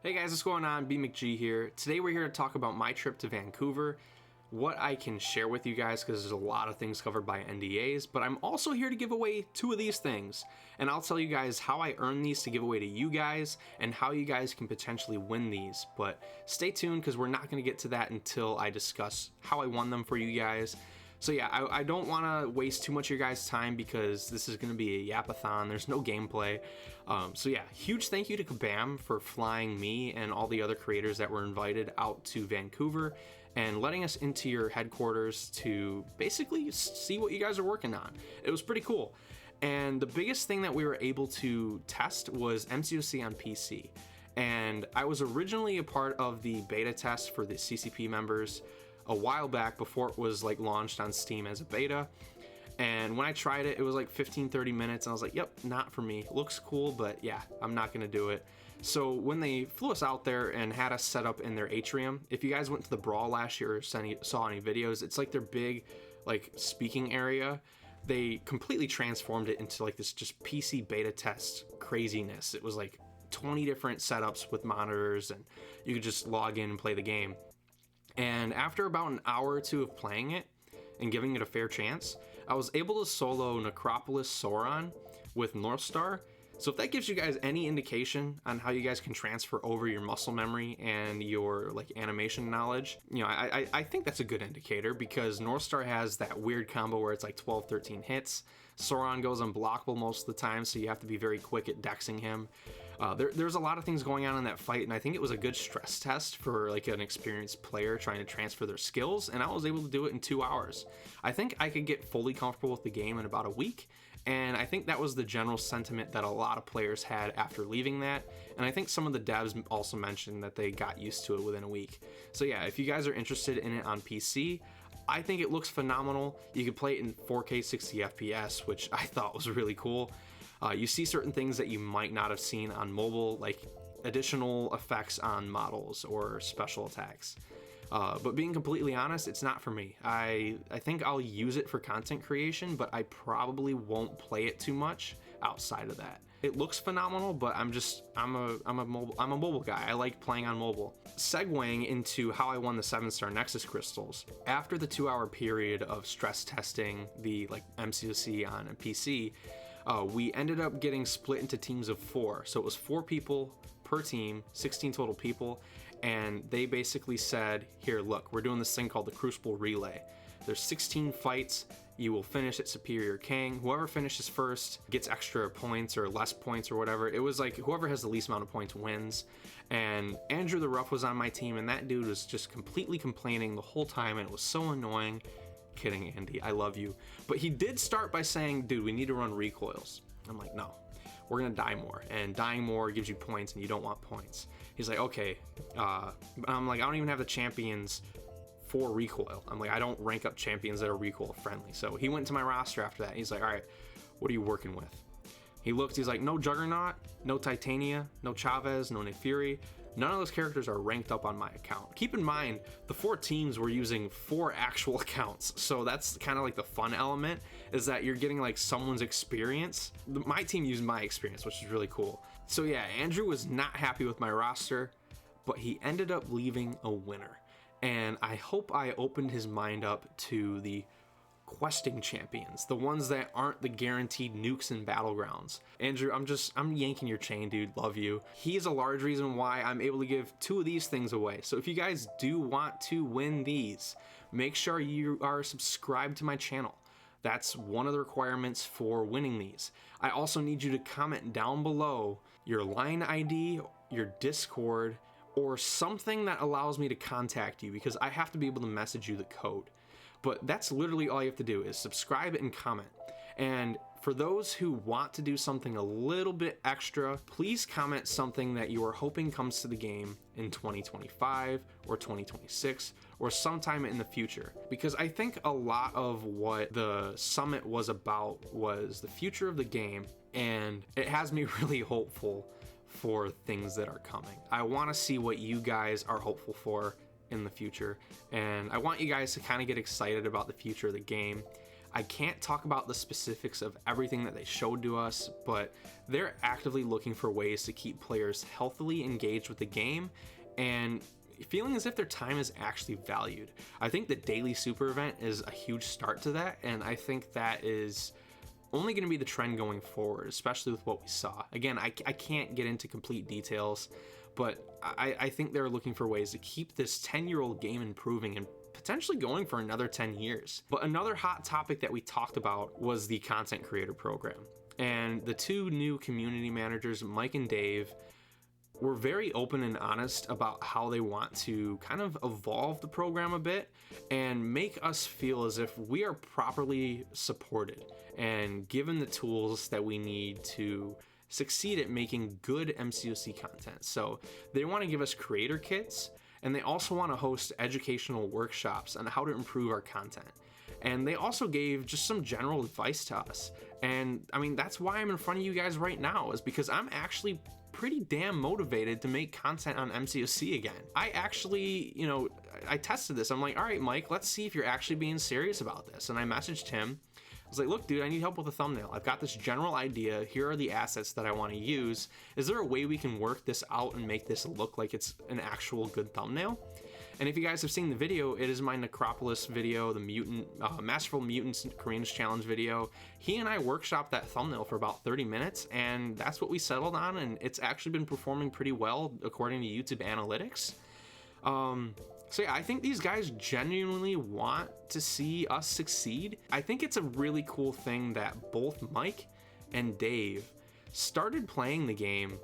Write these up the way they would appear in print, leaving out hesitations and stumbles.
Hey guys, what's going on? B McG here. Today we're here to talk about my trip to Vancouver, what I can share with you guys because there's a lot of things covered by NDAs, but I'm also here to give away 2 of these things. And I'll tell you guys how I earned these to give away to you guys and how you guys can potentially win these. But stay tuned because we're not going to get to that until I discuss how I won them for you guys. So yeah, I don't want to waste too much of your guys' time because this is going to be a yapathon. There's no gameplay. So yeah, huge thank you to Kabam for flying me and all the other creators that were invited out to Vancouver and letting us into your headquarters to basically see what you guys are working on. It was pretty cool. And the biggest thing that we were able to test was MCOC on PC. And I was originally a part of the beta test for the CCP members a while back before it was like launched on Steam as a beta. And when I tried it, it was like 15-30 minutes and I was like, yep, not for me. Looks cool, but yeah, I'm not gonna do it. So when they flew us out there and had us set up in their atrium, if you guys went to the Brawl last year or saw any videos, it's like their big like speaking area. They completely transformed it into like this just PC beta test craziness. It was like 20 different setups with monitors and you could just log in and play the game. And after about an hour or 2 of playing it and giving it a fair chance, I was able to solo Necropolis Sauron with Northstar. So if that gives you guys any indication on how you guys can transfer over your muscle memory and your like animation knowledge, you know, I think that's a good indicator because Northstar has that weird combo where it's like 12-13 hits. Sauron goes unblockable most of the time, so you have to be very quick at dexing him. There's a lot of things going on in that fight, and I think it was a good stress test for like an experienced player trying to transfer their skills, and I was able to do it in 2 hours. I think I could get fully comfortable with the game in about a week, and I think that was the general sentiment that a lot of players had after leaving that, and I think some of the devs also mentioned that they got used to it within a week. So yeah, if you guys are interested in it on PC, I think it looks phenomenal. You can play it in 4K 60 FPS, which I thought was really cool. You see certain things that you might not have seen on mobile, like additional effects on models or special attacks. But being completely honest, it's not for me. I think I'll use it for content creation, but I probably won't play it too much outside of that. It looks phenomenal, but I'm a mobile guy. I like playing on mobile. Segueing into how I won the 7-star Nexus crystals. After the 2-hour period of stress testing the like MCOC on a PC, we ended up getting split into teams of 4. So it was 4 people per team, 16 total people, and they basically said, here, look, we're doing this thing called the Crucible Relay. There's 16 fights. You will finish at Superior King. Whoever finishes first gets extra points or less points or whatever. It was like whoever has the least amount of points wins. And Andrew the Rough was on my team, and that dude was just completely complaining the whole time, and it was so annoying. Kidding, Andy, I love you. But he did start by saying, dude, we need to run recoils. I'm like, no, we're gonna die more, and dying more gives you points, and you don't want points. He's like, okay. I'm like, I don't even have the champions for recoil. I'm like, I don't rank up champions that are recoil friendly. So he went to my roster after that. He's like, all right, what are you working with? He looked, he's like, no Juggernaut, no Titania, no Chavez, no Nick Fury. None of those characters are ranked up on my account. Keep in mind, the 4 teams were using 4 actual accounts. So that's kind of like the fun element, is that you're getting like someone's experience. My team used my experience, which is really cool. So yeah, Andrew was not happy with my roster, but he ended up leaving a winner. And I hope I opened his mind up to the questing champions, the ones that aren't the guaranteed nukes and battlegrounds. Andrew, I'm yanking your chain, dude. Love you. He's a large reason why I'm able to give 2 of these things away. So if you guys do want to win these, make sure you are subscribed to my channel. That's one of the requirements for winning these. I also need you to comment down below your line ID, your Discord, or something that allows me to contact you, because I have to be able to message you the code. But that's literally all you have to do, is subscribe and comment. And for those who want to do something a little bit extra, please comment something that you are hoping comes to the game in 2025 or 2026 or sometime in the future. Because I think a lot of what the summit was about was the future of the game, and it has me really hopeful for things that are coming. I want to see what you guys are hopeful for in the future, and I want you guys to kind of get excited about the future of the game. I can't talk about the specifics of everything that they showed to us, but they're actively looking for ways to keep players healthily engaged with the game and feeling as if their time is actually valued. I think the daily super event is a huge start to that, and I think that is only going to be the trend going forward, especially with what we saw. Again, I can't get into complete details, but I think they're looking for ways to keep this 10-year-old game improving and potentially going for another 10 years. But another hot topic that we talked about was the content creator program. And the two new community managers, Mike and Dave, were very open and honest about how they want to kind of evolve the program a bit and make us feel as if we are properly supported and given the tools that we need to succeed at making good MCOC content. So they want to give us creator kits, and they also want to host educational workshops on how to improve our content. And they also gave just some general advice to us. And I mean, that's why I'm in front of you guys right now, is because I'm actually pretty damn motivated to make content on MCOC again. I actually, I tested this. I'm like, all right, Mike, let's see if you're actually being serious about this. And I messaged him. I was like, look, dude, I need help with a thumbnail. I've got this general idea. Here are the assets that I want to use. Is there a way we can work this out and make this look like it's an actual good thumbnail? And if you guys have seen the video, it is my Necropolis video, the Masterful Mutants Koreans Challenge video. He and I workshopped that thumbnail for about 30 minutes, and that's what we settled on, and it's actually been performing pretty well according to YouTube analytics. So yeah, I think these guys genuinely want to see us succeed. I think it's a really cool thing that both Mike and Dave started playing the game,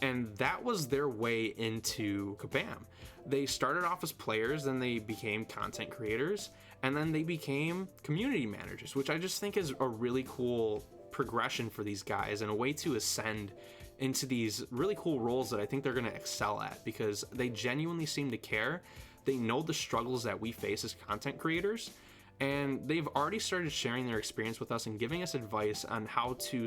and that was their way into Kabam. They started off as players, then they became content creators, and then they became community managers, which I just think is a really cool progression for these guys and a way to ascend into these really cool roles that I think they're going to excel at, because they genuinely seem to care. They know the struggles that we face as content creators, and they've already started sharing their experience with us and giving us advice on how to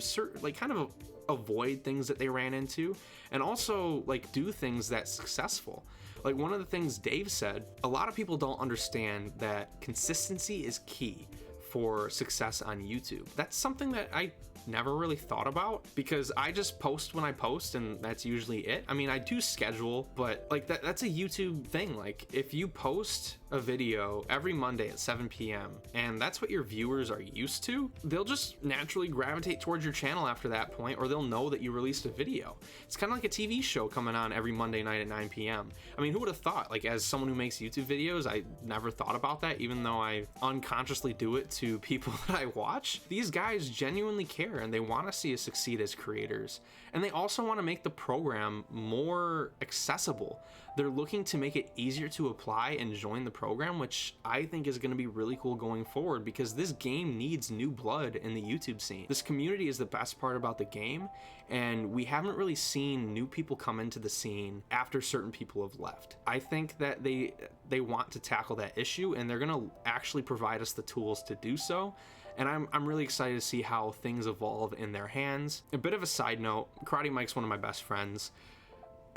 kind of avoid things that they ran into, and also do things that's successful. Like one of the things Dave said, a lot of people don't understand that consistency is key for success on YouTube. That's something that I never really thought about, because I just post when I post and that's usually it. I mean, I do schedule, but that's a YouTube thing. Like if you post a video every Monday at 7 p.m. and that's what your viewers are used to, they'll just naturally gravitate towards your channel after that point, or they'll know that you released a video. It's kind of like a TV show coming on every Monday night at 9 p.m. I mean, who would have thought? Like, as someone who makes YouTube videos, I never thought about that, even though I unconsciously do it to people that I watch. These guys genuinely care, and they want to see us succeed as creators, and they also want to make the program more accessible. They're looking to make it easier to apply and join the program, which I think is going to be really cool going forward, because this game needs new blood in the YouTube scene. This community is the best part about the game, and we haven't really seen new people come into the scene after certain people have left. I think that they want to tackle that issue, and they're going to actually provide us the tools to do so. And I'm really excited to see how things evolve in their hands. A bit of a side note, Karate Mike's one of my best friends.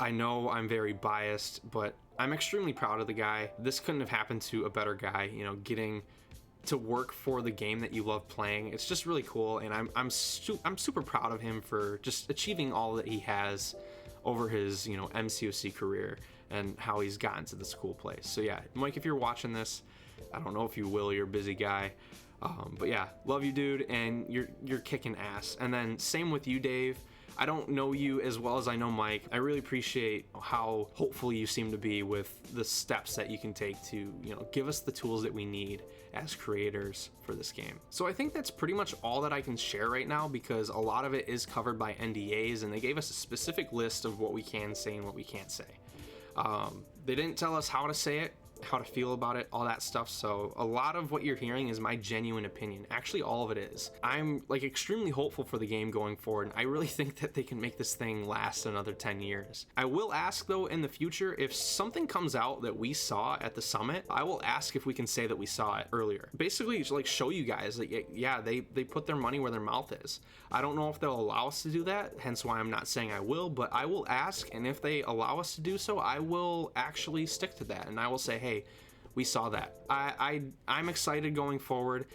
I know I'm very biased, but I'm extremely proud of the guy. This couldn't have happened to a better guy, getting to work for the game that you love playing. It's just really cool, and I'm super proud of him for just achieving all that he has over his, MCOC career and how he's gotten to this cool place. So yeah, Mike, if you're watching this, I don't know if you will, you're a busy guy. But yeah, love you, dude, and you're kicking ass. And then same with you, Dave. I don't know you as well as I know Mike. I really appreciate how hopeful you seem to be with the steps that you can take to, give us the tools that we need as creators for this game. So I think that's pretty much all that I can share right now, because a lot of it is covered by NDAs, and they gave us a specific list of what we can say and what we can't say. They didn't tell us how to say it, how to feel about it, all that stuff. So a lot of what you're hearing is my genuine opinion. Actually, all of it is. I'm extremely hopeful for the game going forward, and I really think that they can make this thing last another 10 years. I will ask though, in the future, if something comes out that we saw at the summit, I will ask if we can say that we saw it earlier. Basically, show you guys that yeah, they put their money where their mouth is. I don't know if they'll allow us to do that, hence why I'm not saying I will, but I will ask, and if they allow us to do so, I will actually stick to that, and I will say, hey, we saw that. I'm excited going forward.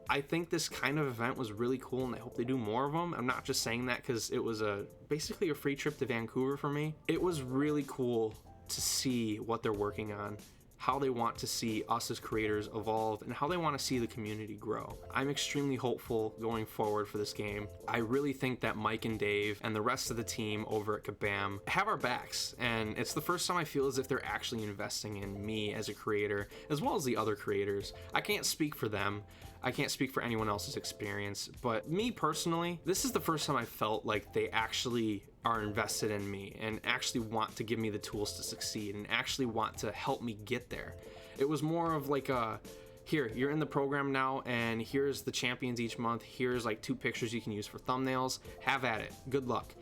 I think this kind of event was really cool, and I hope they do more of them. I'm not just saying that because it was basically a free trip to Vancouver for me. It was really cool to see what they're working on, how they want to see us as creators evolve, and how they want to see the community grow. I'm extremely hopeful going forward for this game. I really think that Mike and Dave and the rest of the team over at Kabam have our backs, and it's the first time I feel as if they're actually investing in me as a creator, as well as the other creators. I can't speak for them. I can't speak for anyone else's experience, but me personally, this is the first time I felt like they actually are invested in me and actually want to give me the tools to succeed and actually want to help me get there. It was more of like here, you're in the program now, and here's the champions each month. Here's like 2 pictures you can use for thumbnails. Have at it. Good luck.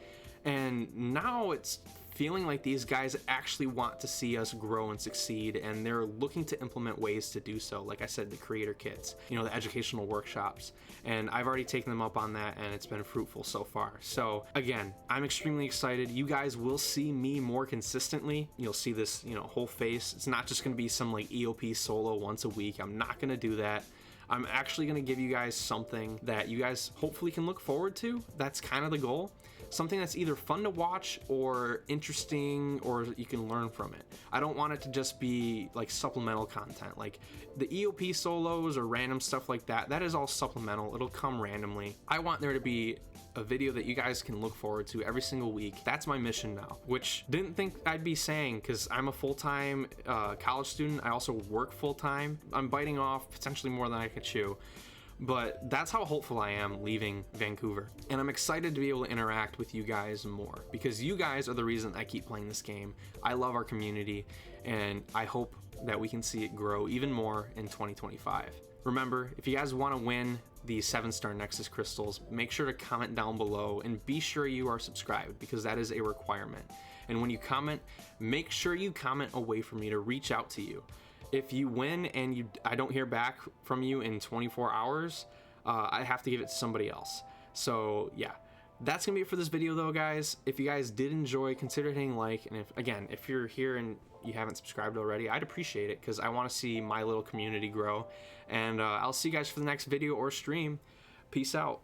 And now it's feeling like these guys actually want to see us grow and succeed, and they're looking to implement ways to do so. Like I said, the creator kits, you know, the educational workshops, and I've already taken them up on that, and it's been fruitful so far. So again, I'm extremely excited. You guys will see me more consistently. You'll see this, you know, whole face. It's not just going to be some like EOP solo once a week. I'm not going to do that. I'm actually going to give you guys something that you guys hopefully can look forward to. That's kind of the goal. Something that's either fun to watch or interesting, or you can learn from it. I don't want it to just be like supplemental content, like the EOP solos or random stuff like that. That is all supplemental. It'll come randomly. I want there to be a video that you guys can look forward to every single week. That's my mission now, which didn't think I'd be saying, because I'm a full-time college student. I also work full-time. I'm biting off potentially more than I could chew. But that's how hopeful I am leaving Vancouver. And I'm excited to be able to interact with you guys more, because you guys are the reason I keep playing this game. I love our community, and I hope that we can see it grow even more in 2025. Remember, if you guys want to win the 7-star Nexus crystals, make sure to comment down below and be sure you are subscribed, because that is a requirement. And when you comment, make sure you comment a way for me to reach out to you. If you win and I don't hear back from you in 24 hours, I have to give it to somebody else. So yeah, that's gonna be it for this video though, guys. If you guys did enjoy, consider hitting like, and if you're here and you haven't subscribed already, I'd appreciate it, because I want to see my little community grow. And I'll see you guys for the next video or stream. Peace out.